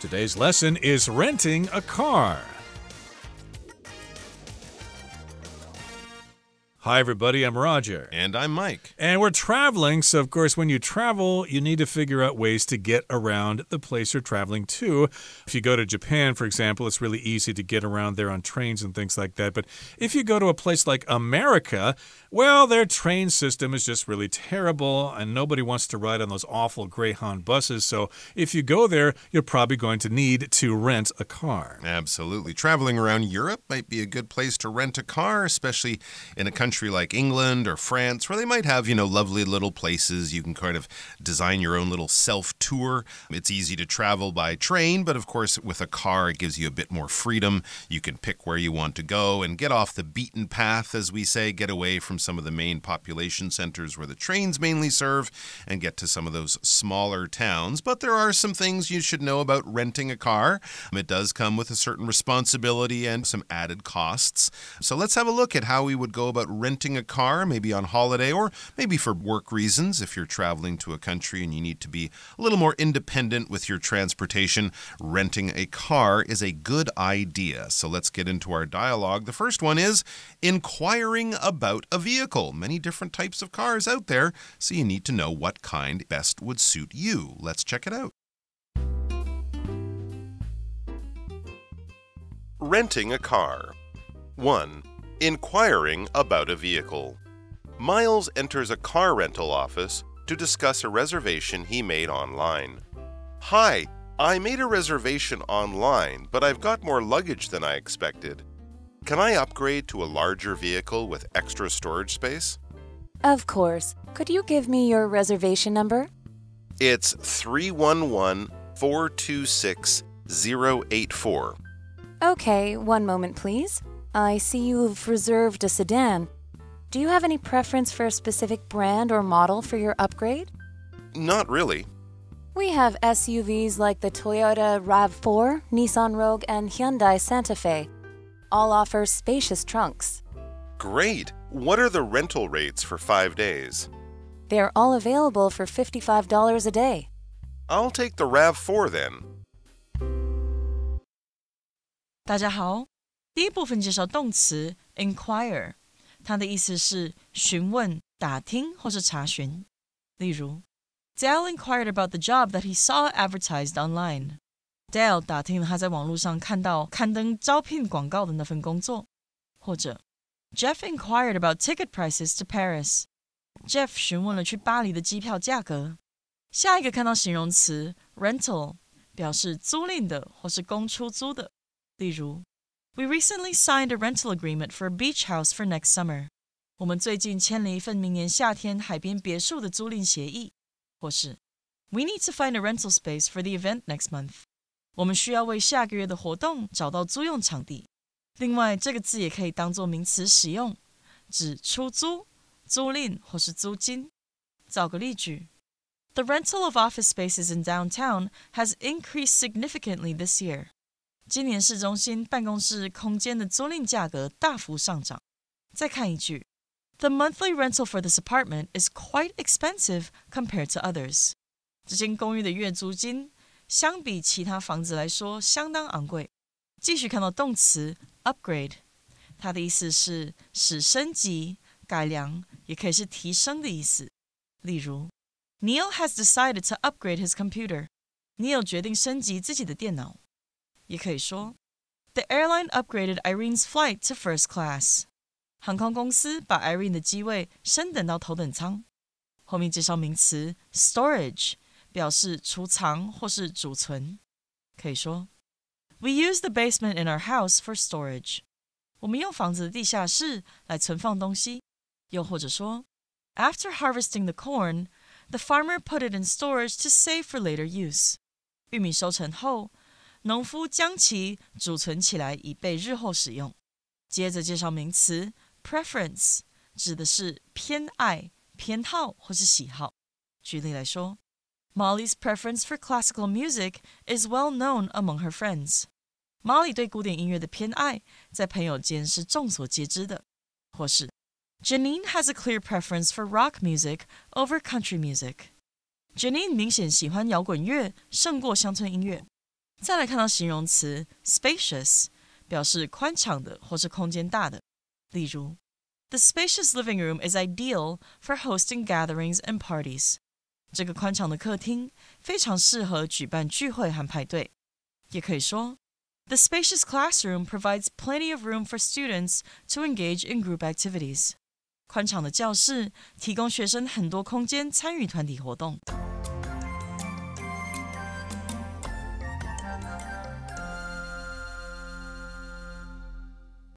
Today's lesson is renting a car. Hi, everybody. I'm Roger. And I'm Mike. And we're traveling, so of course, when you travel, you need to figure out ways to get around the place you're traveling to. If you go to Japan, for example, it's really easy to get around there on trains and things like that. But if you go to a place like America, well, their train system is just really terrible, and nobody wants to ride on those awful Greyhound buses. So if you go there, you're probably going to need to rent a car. Absolutely. Traveling around Europe might be a good place to rent a car, especially in a country like England or France, where they might have, lovely little places. You can kind of design your own little self-tour. It's easy to travel by train, but of course, with a car, it gives you a bit more freedom. You can pick where you want to go and get off the beaten path, as we say, get away from some of the main population centers where the trains mainly serve and get to some of those smaller towns. But there are some things you should know about renting a car. It does come with a certain responsibility and some added costs. So let's have a look at how we would go about renting a car, maybe on holiday or maybe for work reasons. If you're traveling to a country and you need to be a little more independent with your transportation, renting a car is a good idea. So let's get into our dialogue. The first one is inquiring about a vehicle. Many different types of cars out there, so you need to know what kind best would suit you. Let's check it out. Renting a car. 1. Inquiring about a vehicle. Miles enters a car rental office to discuss a reservation he made online. Hi, I made a reservation online, but I've got more luggage than I expected. Can I upgrade to a larger vehicle with extra storage space? Of course. Could you give me your reservation number? It's 311-426-084. Okay, one moment, please. I see you've reserved a sedan. Do you have any preference for a specific brand or model for your upgrade? Not really. We have SUVs like the Toyota RAV4, Nissan Rogue, and Hyundai Santa Fe. All offer spacious trunks. Great! What are the rental rates for 5 days? They are all available for $55 a day. I'll take the RAV4 then. 大家好，第一部分介绍动词 inquire， 它的意思是询问、打听或是查询。例如 Dale inquired about the job that he saw advertised online. Dale 打听了他在网络上看到刊登招聘广告的那份工作。或者 Jeff inquired about ticket prices to Paris. Jeff 询问了去巴黎的机票价格。下一个看到形容词 rental， 表示租赁的或是供出租的。例如 We recently signed a rental agreement for a beach house for next summer. 我们最近签了一份明年夏天海边别墅的租赁协议。或是 We need to find a rental space for the event next month. 我们需要为下个月的活动找到租用场地。另外，这个字也可以当作名词使用，指出租、租赁或是租金。造个例句 The rental of office spaces in downtown has increased significantly this year. 今年市中心办公室空间的租赁价格大幅上涨。再看一句 The monthly rental for this apartment is quite expensive compared to others. 这间公寓的月租金相比其他房子来说相当昂贵。继续看到动词 upgrade， 它的意思是使升级、改良，也可以是提升的意思。例如 Neil has decided to upgrade his computer. Neil 决定升级自己的电脑。也可以说 The airline upgraded Irene's flight to first class. 航空公司把 Irene 的机位升等到头等舱。后面介绍名词 storage， 表示储藏或是储存。可以说 We use the basement in our house for storage. 我们用房子的地下室来存放东西。又或者说 After harvesting the corn, the farmer put it in storage to save for later use. 玉米收成后，农夫将其储存起来以备日后使用。接着介绍名词 preference， 指的是偏爱、偏好或是喜好。举例来说 Molly's preference for classical music is well known among her friends. Molly 对古典音乐的偏爱在朋友间是众所皆知的。或是 Janine has a clear preference for rock music over country music. Janine 明显喜欢摇滚乐胜过乡村音乐。再来看到形容词 spacious， 表示宽敞的或是空间大的。例如 The spacious living room is ideal for hosting gatherings and parties. 这个宽敞的客厅非常适合举办聚会和派对。也可以说 The spacious classroom provides plenty of room for students to engage in group activities. 宽敞的教室提供学生很多空间参与团体活动。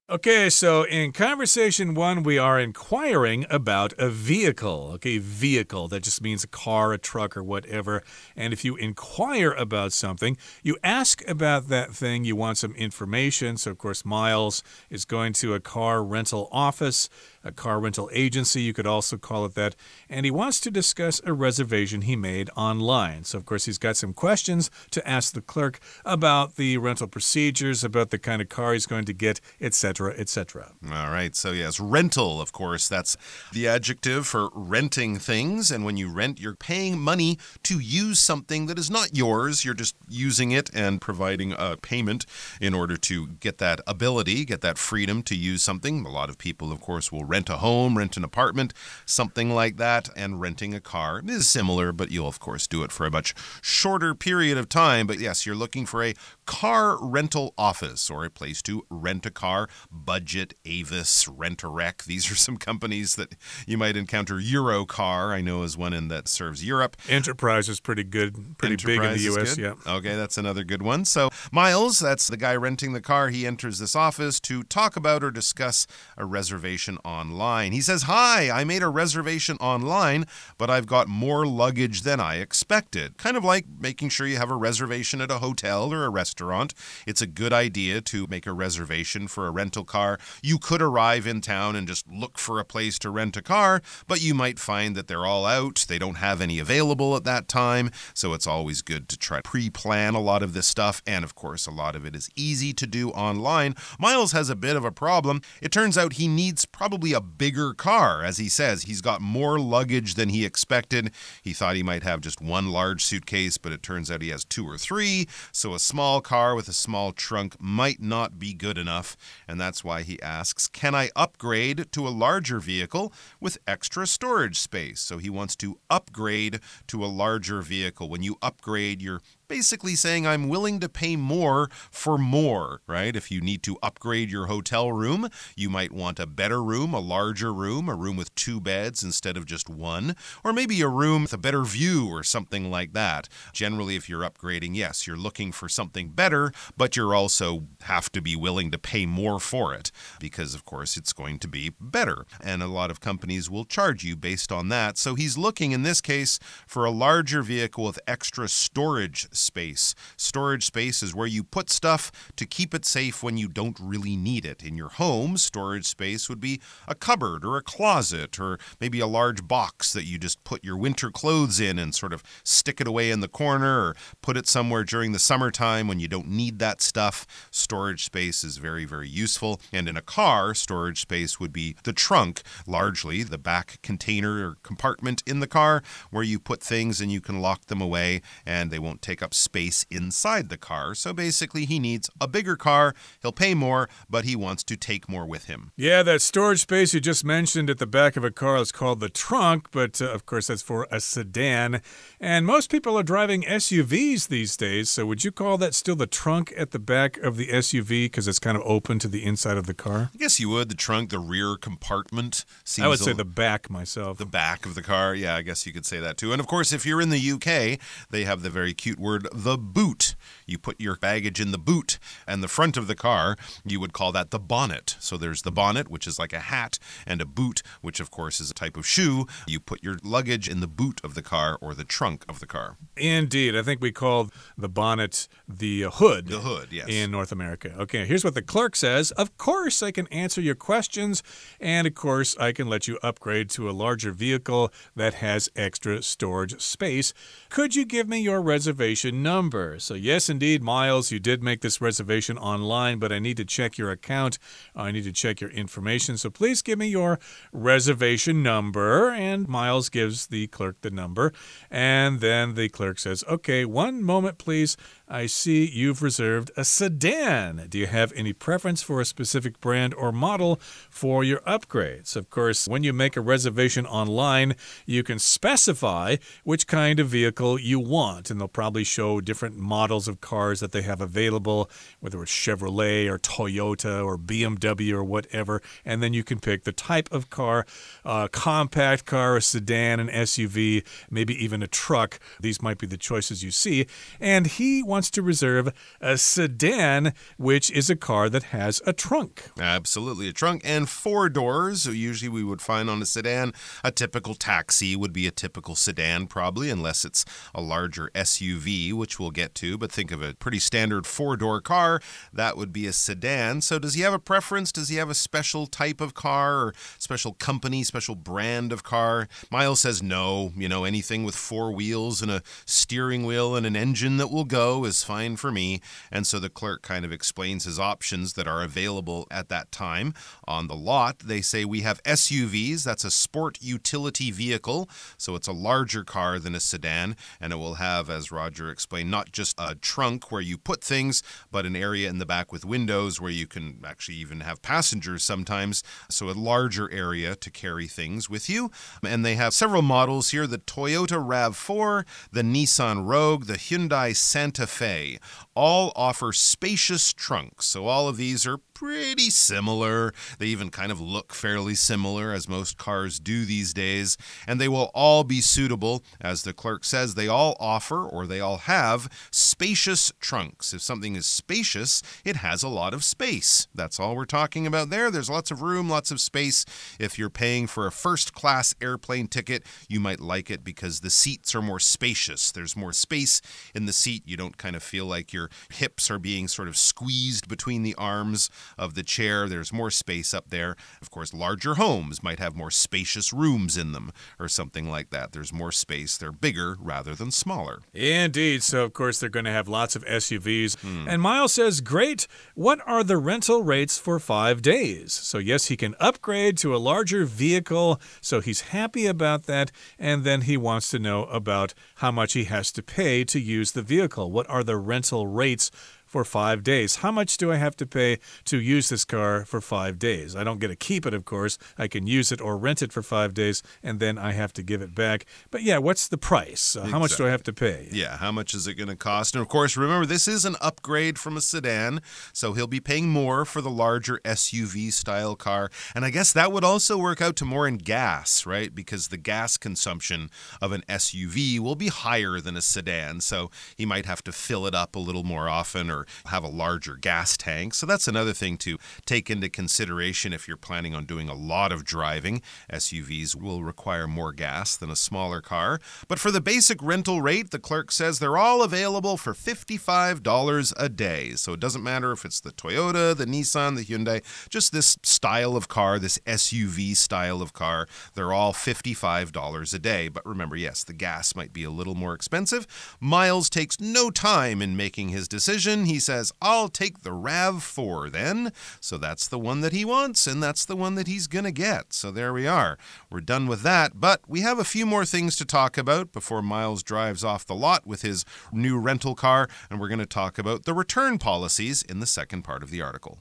Okay, so in conversation 1, we are inquiring about a vehicle. Okay, vehicle, that just means a car, a truck, or whatever. And if you inquire about something, you ask about that thing, you want some information. So, of course, Miles is going to a car rental office, a car rental agency, you could also call it that. And he wants to discuss a reservation he made online. So, of course, he's got some questions to ask the clerk about the rental procedures, about the kind of car he's going to get, etc. etc. All right, so yes, rental, of course, that's the adjective for renting things. And when you rent, you're paying money to use something that is not yours. You're just using it and providing a payment in order to get that ability, get that freedom to use something. A lot of people, of course, will rent a home, rent an apartment, something like that. And renting a car is similar, but you'll, of course, do it for a much shorter period of time. But yes, you're looking for a car rental office or a place to rent a car. Budget, Avis, Rent-A-Wreck. These are some companies that you might encounter. Eurocar, I know, is one that serves Europe. Enterprise is pretty good, pretty big in the U.S. Yeah. Okay, that's another good one. So Miles, that's the guy renting the car. He enters this office to talk about or discuss a reservation online. He says, "Hi, I made a reservation online, but I've got more luggage than I expected." Kind of like making sure you have a reservation at a hotel or a restaurant. It's a good idea to make a reservation for a rental car. You could arrive in town and just look for a place to rent a car, but you might find that they're all out. They don't have any available at that time, so it's always good to try to pre-plan a lot of this stuff, and of course, a lot of it is easy to do online. Miles has a bit of a problem. It turns out he needs probably a bigger car. As he says, he's got more luggage than he expected. He thought he might have just one large suitcase, but it turns out he has 2 or 3, so a small car with a small trunk might not be good enough, and that's why he asks, can I upgrade to a larger vehicle with extra storage space? So he wants to upgrade to a larger vehicle. When you upgrade, you're basically saying I'm willing to pay more for more, right? If you need to upgrade your hotel room, you might want a better room, a larger room, a room with 2 beds instead of just 1, or maybe a room with a better view or something like that. Generally, if you're upgrading, yes, you're looking for something better, but you're also have to be willing to pay more for it because, of course, it's going to be better. And a lot of companies will charge you based on that. So he's looking, in this case, for a larger vehicle with extra storage space. Storage space is where you put stuff to keep it safe when you don't really need it. In your home, storage space would be a cupboard or a closet or maybe a large box that you just put your winter clothes in and sort of stick it away in the corner or put it somewhere during the summertime when you don't need that stuff. Storage space is very, very useful. And in a car, storage space would be the trunk, largely the back container or compartment in the car where you put things and you can lock them away and they won't take up space inside the car. So basically, he needs a bigger car. He'll pay more, but he wants to take more with him. Yeah, that storage space you just mentioned at the back of a car is called the trunk, but of course, that's for a sedan. And most people are driving SUVs these days, so would you call that still the trunk at the back of the SUV because it's kind of open to the inside of the car? I guess you would. The trunk, the rear compartment. I would say the back myself. The back of the car. Yeah, I guess you could say that too. And of course, if you're in the UK, they have the very cute word, the boot. You put your baggage in the boot, and the front of the car, you would call that the bonnet. So there's the bonnet, which is like a hat, and a boot, which of course is a type of shoe. You put your luggage in the boot of the car or the trunk of the car. Indeed. I think we called the bonnet the hood. The hood, yes. In North America. Okay, here's what the clerk says. Of course, I can answer your questions, and of course, I can let you upgrade to a larger vehicle that has extra storage space. Could you give me your reservation reservation number. So yes, indeed, Miles, you did make this reservation online, but I need to check your account. I need to check your information. So please give me your reservation number. And Miles gives the clerk the number. And then the clerk says, okay, one moment, please. I see you've reserved a sedan. Do you have any preference for a specific brand or model for your upgrades? Of course, when you make a reservation online, you can specify which kind of vehicle you want, and they'll probably show different models of cars that they have available, whether it's Chevrolet or Toyota or BMW or whatever, and then you can pick the type of car, a compact car, a sedan, an SUV, maybe even a truck. These might be the choices you see, and he wants to reserve a sedan, which is a car that has a trunk. Absolutely, a trunk and 4 doors. So usually we would find on a sedan, a typical taxi would be a typical sedan probably, unless it's a larger SUV, which we'll get to. But think of a pretty standard 4-door car, that would be a sedan. So does he have a preference? Does he have a special type of car or special company, special brand of car? Miles says no. Anything with 4 wheels and a steering wheel and an engine that will go is fine for me. And so the clerk kind of explains his options that are available at that time. On the lot, they say we have SUVs. That's a sport utility vehicle. So it's a larger car than a sedan. And it will have, as Roger explained, not just a trunk where you put things, but an area in the back with windows where you can actually even have passengers sometimes. So a larger area to carry things with you. And they have several models here: the Toyota RAV4, the Nissan Rogue, the Hyundai Santa Fe. All offer spacious trunks. So all of these are pretty similar. They even kind of look fairly similar, as most cars do these days. And they will all be suitable. As the clerk says, they all offer, or they all have, spacious trunks. If something is spacious, it has a lot of space. That's all we're talking about there. There's lots of room, lots of space. If you're paying for a first-class airplane ticket, you might like it because the seats are more spacious. There's more space in the seat. You don't kind of feel like your hips are being sort of squeezed between the arms of the chair. There's more space up there. Of course, larger homes might have more spacious rooms in them or something like that. There's more space. They're bigger rather than smaller. Indeed. So, of course, they're going to have lots of SUVs. And Miles says, great. What are the rental rates for 5 days? So, yes, he can upgrade to a larger vehicle. So he's happy about that. And then he wants to know about how much he has to pay to use the vehicle. What are the rental rates for 5 days? How much do I have to pay to use this car for 5 days? I don't get to keep it, of course. I can use it or rent it for 5 days, and then I have to give it back. But yeah, what's the price? How much do I have to pay? Yeah, how much is it going to cost? And of course, remember, this is an upgrade from a sedan, so he'll be paying more for the larger SUV-style car. And I guess that would also work out to more in gas, right? Because the gas consumption of an SUV will be higher than a sedan, so he might have to fill it up a little more often or have a larger gas tank. So that's another thing to take into consideration if you're planning on doing a lot of driving. SUVs will require more gas than a smaller car. But for the basic rental rate, the clerk says they're all available for $55 a day. So it doesn't matter if it's the Toyota, the Nissan, the Hyundai, just this style of car, this SUV style of car, they're all $55 a day. But remember, yes, the gas might be a little more expensive. Miles takes no time in making his decision. He says, I'll take the RAV4 then. So that's the one that he wants, and that's the one that he's going to get. So there we are. We're done with that, but we have a few more things to talk about before Miles drives off the lot with his new rental car, and we're going to talk about the return policies in the second part of the article.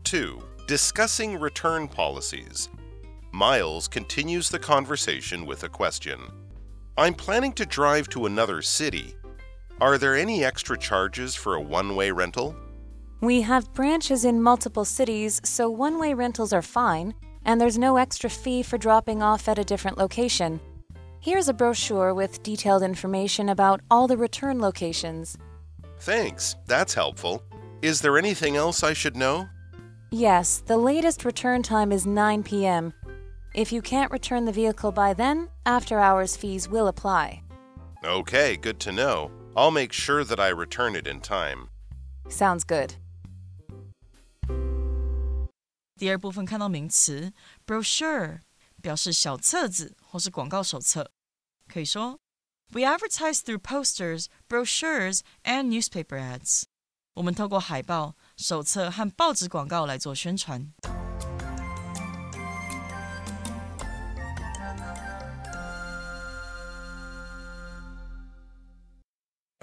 2. Discussing return policies. Miles continues the conversation with a question. I'm planning to drive to another city. Are there any extra charges for a one-way rental? We have branches in multiple cities, so one-way rentals are fine, and there's no extra fee for dropping off at a different location. Here's a brochure with detailed information about all the return locations. Thanks, that's helpful. Is there anything else I should know? Yes, the latest return time is 9 p.m. If you can't return the vehicle by then, after-hours fees will apply. Okay, good to know. I'll make sure that I return it in time. Sounds good. 第二部分看到名词 brochure 表示小册子或是广告手册。可以说 We advertise through posters, brochures, and newspaper ads. 我们透过海报、手册和报纸广告来做宣传。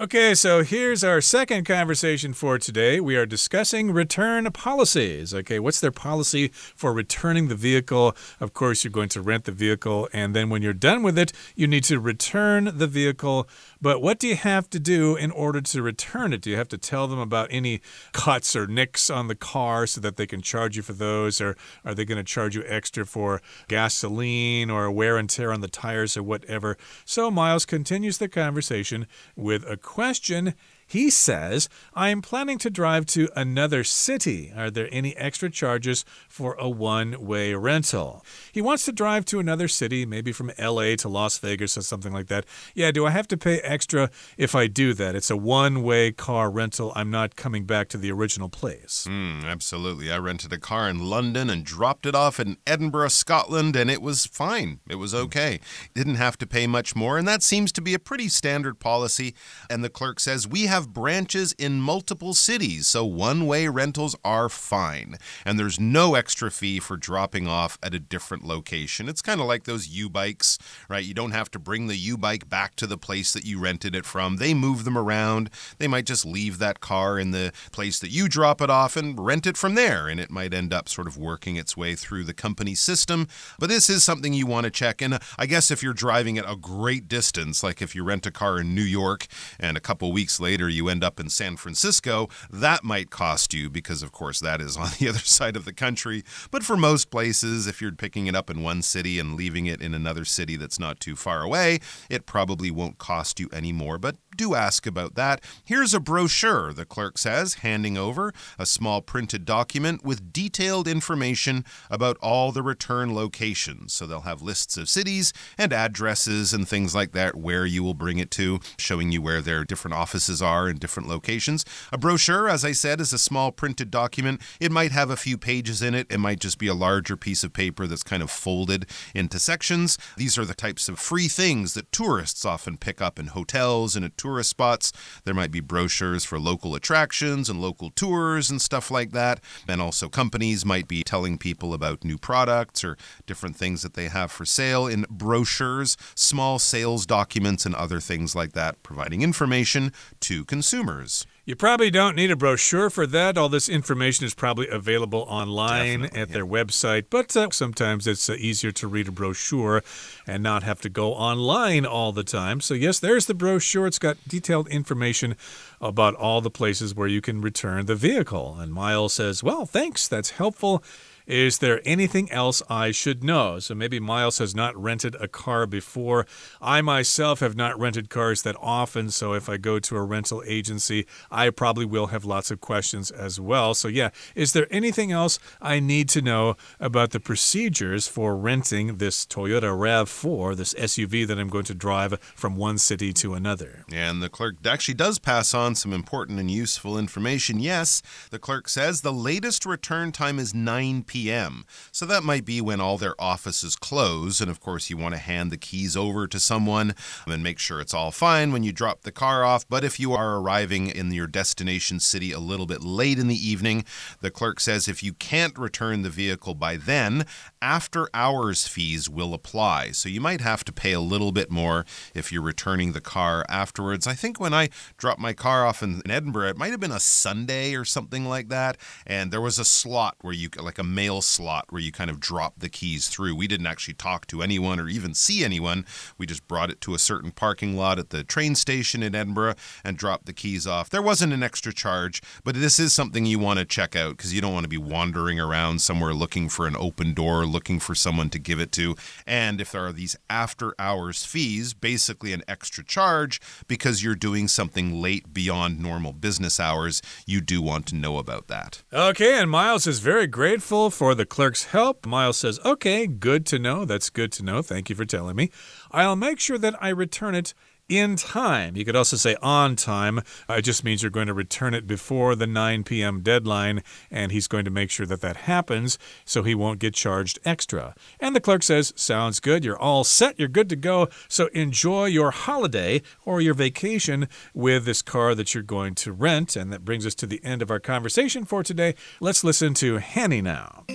Okay, so here's our second conversation for today. We are discussing return policies. Okay, what's their policy for returning the vehicle? Of course, you're going to rent the vehicle, and then when you're done with it, you need to return the vehicle. But what do you have to do in order to return it? Do you have to tell them about any cuts or nicks on the car so that they can charge you for those? Or are they going to charge you extra for gasoline or wear and tear on the tires or whatever? So Miles continues the conversation with a question. He says, I'm planning to drive to another city. Are there any extra charges for a one-way rental? He wants to drive to another city, maybe from LA to Las Vegas or something like that. Yeah, do I have to pay extra if I do that? It's a one-way car rental. I'm not coming back to the original place. Absolutely. I rented a car in London and dropped it off in Edinburgh, Scotland, and it was fine. It was okay. Didn't have to pay much more, and that seems to be a pretty standard policy. And the clerk says, we have branches in multiple cities, so one-way rentals are fine. And there's no extra fee for dropping off at a different location. It's kind of like those U-bikes, right? You don't have to bring the U-bike back to the place that you rented it from. They move them around. They might just leave that car in the place that you drop it off and rent it from there, and it might end up sort of working its way through the company system. But this is something you want to check. And I guess if you're driving at a great distance, like if you rent a car in New York and a couple weeks later you end up in San Francisco, that might cost you because, of course, that is on the other side of the country. But for most places, if you're picking it up in one city and leaving it in another city that's not too far away, it probably won't cost you any more. But do ask about that. Here's a brochure, the clerk says, handing over a small printed document with detailed information about all the return locations. So they'll have lists of cities and addresses and things like that, where you will bring it to, showing you where their different offices are in different locations. A brochure, as I said, is a small printed document. It might have a few pages in it. It might just be a larger piece of paper that's kind of folded into sections. These are the types of free things that tourists often pick up in hotels and at tourist spots. There might be brochures for local attractions and local tours and stuff like that. And also companies might be telling people about new products or different things that they have for sale in brochures, small sales documents, and other things like that, providing information to consumers. You probably don't need a brochure for that. All this information is probably available online at their website, but sometimes it's easier to read a brochure and not have to go online all the time. So yes, there's the brochure. It's got detailed information about all the places where you can return the vehicle. And Miles says, well, thanks. That's helpful. Is there anything else I should know? So maybe Miles has not rented a car before. I myself have not rented cars that often, so if I go to a rental agency, I probably will have lots of questions as well. So yeah, is there anything else I need to know about the procedures for renting this Toyota RAV4, this SUV that I'm going to drive from one city to another? And the clerk actually does pass on some important and useful information. Yes, the clerk says the latest return time is 9 p.m. So that might be when all their offices close. And of course, you want to hand the keys over to someone and make sure it's all fine when you drop the car off. But if you are arriving in your destination city a little bit late in the evening, the clerk says if you can't return the vehicle by then, after hours fees will apply. So you might have to pay a little bit more if you're returning the car afterwards. I think when I dropped my car off in Edinburgh, it might have been a Sunday or something like that. And there was a slot where you, like a mail slot, where you kind of drop the keys through. We didn't actually talk to anyone or even see anyone. We just brought it to a certain parking lot at the train station in Edinburgh and dropped the keys off. There wasn't an extra charge, but this is something you want to check out because you don't want to be wandering around somewhere looking for an open door, looking for someone to give it to. And if there are these after hours fees, basically an extra charge because you're doing something late beyond normal business hours, you do want to know about that. Okay, and Miles is very grateful for the clerk's help. Miles says, okay, good to know. That's good to know. Thank you for telling me. I'll make sure that I return it in time. You could also say on time. It just means you're going to return it before the 9 p.m. deadline, and he's going to make sure that that happens so he won't get charged extra. And the clerk says, sounds good. You're all set. You're good to go. So enjoy your holiday or your vacation with this car that you're going to rent. And that brings us to the end of our conversation for today. Let's listen to Hanny now.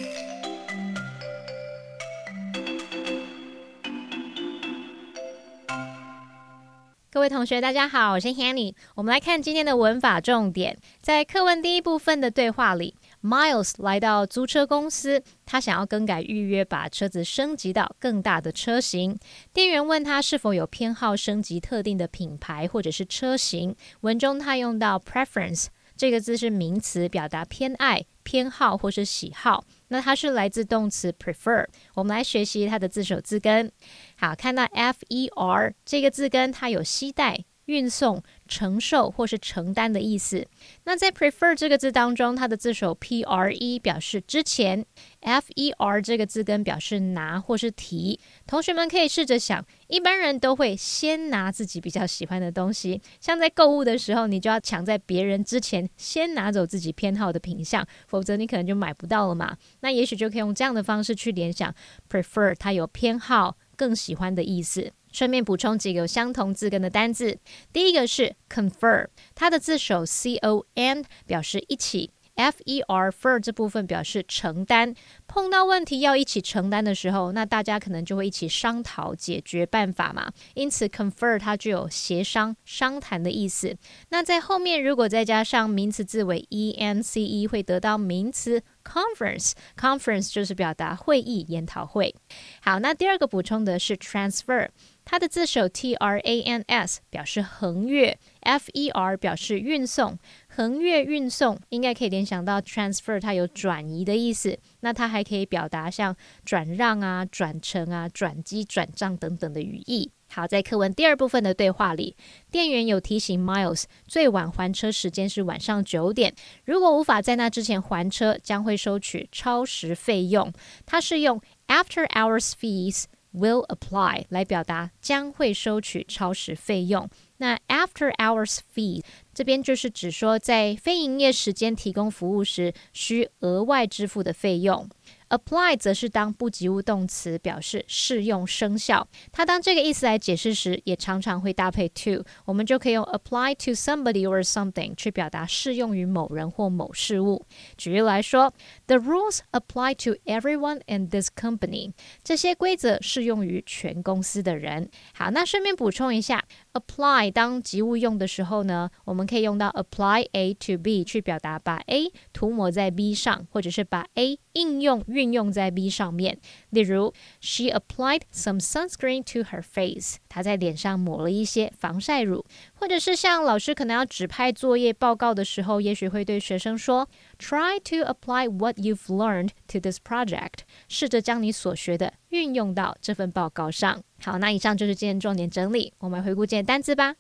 各位同学大家好，我是 Hanny。 我们来看今天的文法重点。在课文第一部分的对话里， Miles 来到租车公司，他想要更改预约，把车子升级到更大的车型。店员问他是否有偏好升级特定的品牌或者是车型。文中他用到 preference 这个字是名词，表达偏爱、偏好或是喜好。那它是来自动词 prefer。 我们来学习它的字首字根。好，看到 F-E-R 这个字根，它有携带、运送、承受或是承担的意思。那在 prefer 这个字当中，它的字首 P-R-E 表示之前， F-E-R 这个字根表示拿或是提。同学们可以试着想，一般人都会先拿自己比较喜欢的东西，像在购物的时候，你就要抢在别人之前先拿走自己偏好的品项，否则你可能就买不到了嘛。那也许就可以用这样的方式去联想 prefer 它有偏好、更喜欢的意思。顺便补充几个有相同字根的单字。第一个是 confer， 它的字首 C-O-N 表示一起， F-E-R 这部分表示承担。碰到问题要一起承担的时候，那大家可能就会一起商讨解决办法嘛。因此 confer 它就有协商、商谈的意思。那在后面如果再加上名词字尾 E-N-C-E 会得到名词Conference 就是表达会议、研讨会。好，那第二个补充的是 transfer， 它的字首 T-R-A-N-S 表示横越， F-E-R 表示运送。横越运送应该可以联想到 transfer 它有转移的意思，那它还可以表达像转让啊、转乘啊、转机、转账等等的语义。好，在课文第二部分的对话里，店员有提醒 Miles 最晚还车时间是晚上9点，如果无法在那之前还车，将会收取超时费用。它是用 after hours fees will apply 来表达将会收取超时费用。那 after hours fee 这边就是指说在非营业时间提供服务时需额外支付的费用。Apply 则是当不及物动词，表示适用生效。它当这个意思来解释时，也常常会搭配 to， 我们就可以用 apply to somebody or something 去表达适用于某人或某事物。举例来说 ，The rules apply to everyone in this company。这些规则适用于全公司的人。好，那顺便补充一下 ，apply 当及物用的时候呢，我们可以用到 apply A to B 去表达把 A 涂抹在 B 上，或者是把 A 应用运用在 B 上面。例如 She applied some sunscreen to her face， 她在脸上抹了一些防晒乳。或者是像老师可能要指派作业报告的时候，也许会对学生说 Try to apply what you've learned to this project， 试着将你所学的运用到这份报告上。好，那以上就是今天重点整理，我们回顾今天单字吧。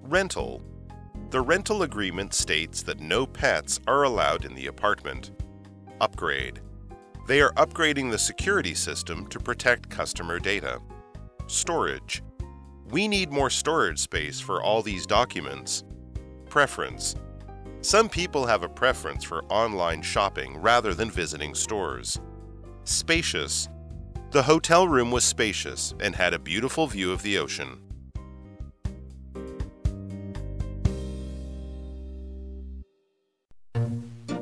Rental. The rental agreement states that no pets are allowed in the apartment. Upgrade. They are upgrading the security system to protect customer data. Storage. We need more storage space for all these documents. Preference. Some people have a preference for online shopping rather than visiting stores. Spacious. The hotel room was spacious and had a beautiful view of the ocean.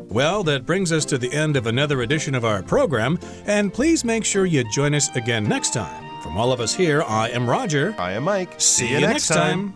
Well, that brings us to the end of another edition of our program, and please make sure you join us again next time. From all of us here, I am Roger. I am Mike. See you next time.